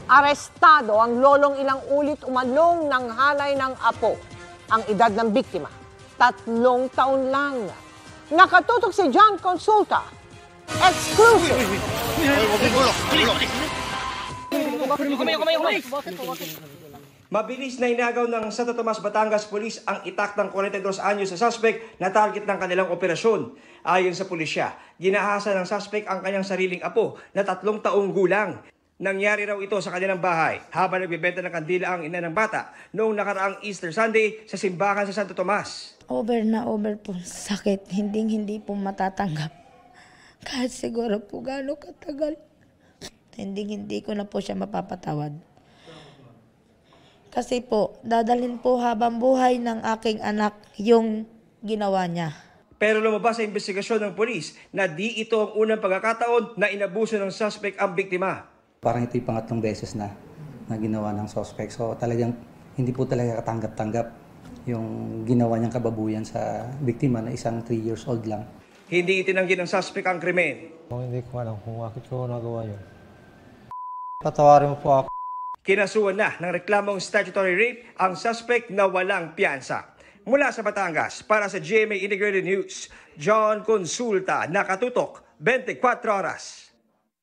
Arestado ang lolong ilang ulit umalong ng halay ng apo. Ang edad ng biktima, 3 taon lang. Nakatutok si John Consulta. Exclusive! Mabilis na inagaw ng Santo Tomas, Batangas Police ang itak ng 42 anyos sa suspect na target ng kanilang operasyon. Ayon sa pulisya, ginahasa ng suspect ang kanyang sariling apo na 3 taong gulang. Nangyari raw ito sa kanilang bahay habang nagbebenta ng kandila ang ina ng bata noong nakaraang Easter Sunday sa simbahan sa Santo Tomas. Over na over po. Sakit. Hindi po matatanggap. Kahit siguro po gaano katagal. Hindi ko na po siya mapapatawad. Kasi po, dadalhin po habang buhay ng aking anak yung ginawa niya. Pero lumabas sa investigasyon ng polis na di ito ang unang pagkakataon na inabuso ng suspect ang biktima. Parang ito yung pangatlong beses na ginawa ng suspect. So talagang hindi po talaga katanggap-tanggap yung ginawa niyang kababuyan sa biktima na isang 3 years old lang. Hindi itinanggi ng suspect ang krimen. Hindi ko alam kung bakit ko nagawa yun. Patawarin mo po ako. Kinasuhan na ng reklamong statutory rape ang suspect na walang piyansa. Mula sa Batangas, para sa GMA Integrated News, John Consulta, nakatutok 24 oras.